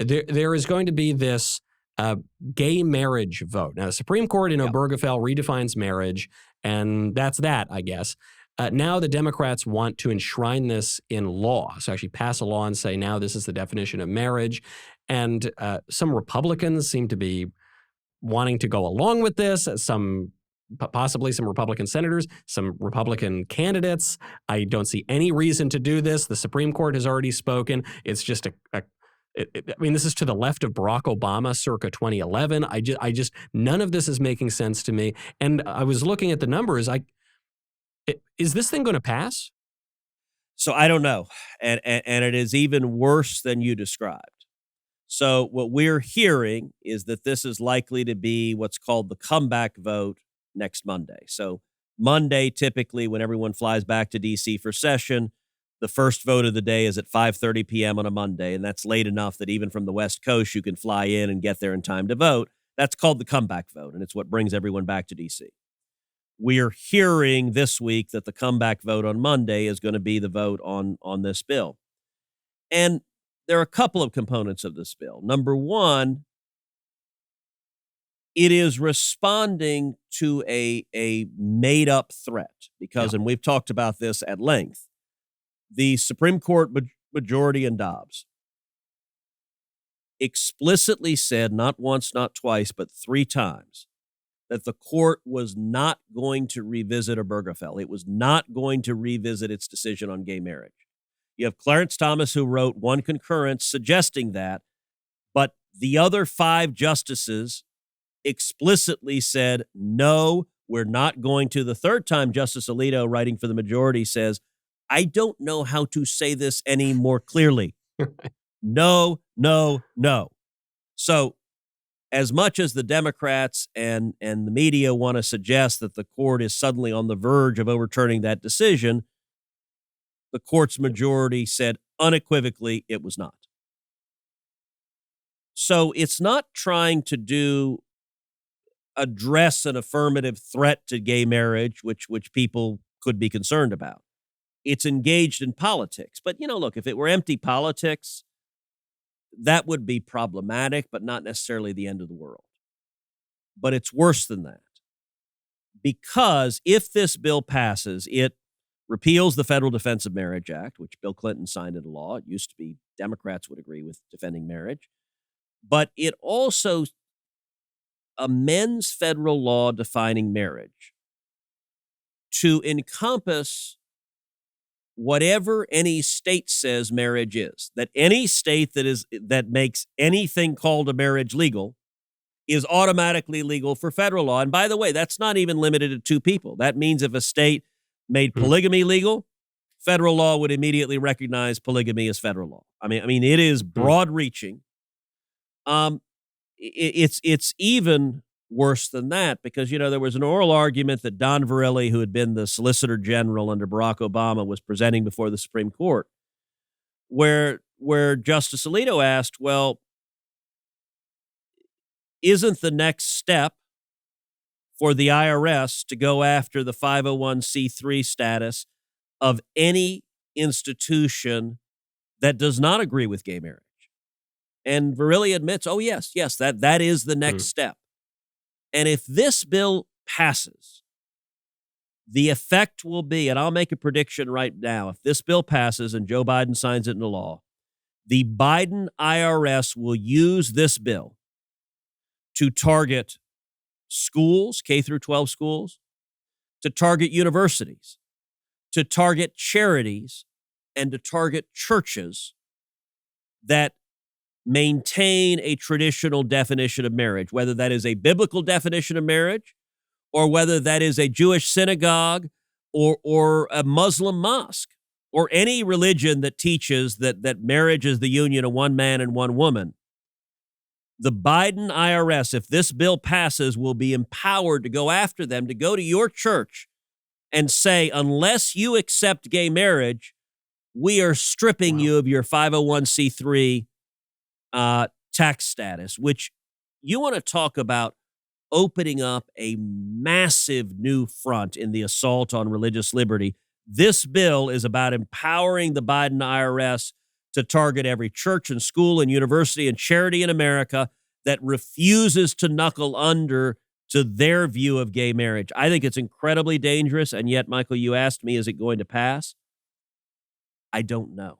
there is going to be this gay marriage vote. Now, the Supreme Court in Obergefell redefines marriage, and that's that, I guess. Now the Democrats want to enshrine this in law, so actually pass a law and say now this is the definition of marriage. And some Republicans seem to be wanting to go along with this, possibly some Republican senators, some Republican candidates. I don't see any reason to do this. The Supreme Court has already spoken. It's just this is to the left of Barack Obama circa 2011. None of this is making sense to me. And I was looking at the numbers. Is this thing going to pass? So I don't know. And it is even worse than you described. So what we're hearing is that this is likely to be what's called the comeback vote next Monday. So Monday, typically when everyone flies back to D.C. for session, the first vote of the day is at 5:30 p.m. on a Monday, and that's late enough that even from the West Coast, you can fly in and get there in time to vote. That's called the comeback vote, and it's what brings everyone back to D.C. We're hearing this week that the comeback vote on Monday is going to be the vote on this bill. And there are a couple of components of this bill. Number one, it is responding to a made-up threat because, and we've talked about this at length, the Supreme Court majority in Dobbs explicitly said, not once, not twice, but 3 times, that the court was not going to revisit Obergefell. It was not going to revisit its decision on gay marriage. You have Clarence Thomas, who wrote one concurrence suggesting that, but the other 5 justices explicitly said, no, we're not going to. The third time, Justice Alito, writing for the majority, says, I don't know how to say this any more clearly. No, no, no. So as much as the Democrats and the media want to suggest that the court is suddenly on the verge of overturning that decision, the court's majority said unequivocally it was not. So it's not trying to address an affirmative threat to gay marriage, which people could be concerned about. It's engaged in politics. But, look, if it were empty politics, that would be problematic, but not necessarily the end of the world. But it's worse than that. Because if this bill passes, it repeals the Federal Defense of Marriage Act, which Bill Clinton signed into law. It used to be Democrats would agree with defending marriage. But it also amends federal law defining marriage to encompass whatever any state says marriage is. That any state that makes anything called a marriage legal is automatically legal for federal law. And by the way, that's not even limited to 2 people. That means if a state made polygamy legal, federal law would immediately recognize polygamy as federal law. I mean, it is broad-reaching. It's even worse than that because, there was an oral argument that Don Verrilli, who had been the Solicitor General under Barack Obama, was presenting before the Supreme Court, where Justice Alito asked, well, isn't the next step for the IRS to go after the 501c3 status of any institution that does not agree with gay marriage? And Verrilli admits, oh, yes, that is the next step. And if this bill passes, the effect will be, and I'll make a prediction right now, if this bill passes and Joe Biden signs it into law, the Biden IRS will use this bill to target schools, K through 12 schools, to target universities, to target charities, and to target churches that maintain a traditional definition of marriage, whether that is a biblical definition of marriage or whether that is a Jewish synagogue or a Muslim mosque or any religion that teaches that marriage is the union of one man and one woman. The Biden IRS, if this bill passes, will be empowered to go after them, to go to your church and say, unless you accept gay marriage, we are stripping you of your 501c3 tax status, which you want to talk about opening up a massive new front in the assault on religious liberty. This bill is about empowering the Biden IRS to target every church and school and university and charity in America that refuses to knuckle under to their view of gay marriage. I think it's incredibly dangerous. And yet, Michael, you asked me, is it going to pass? I don't know.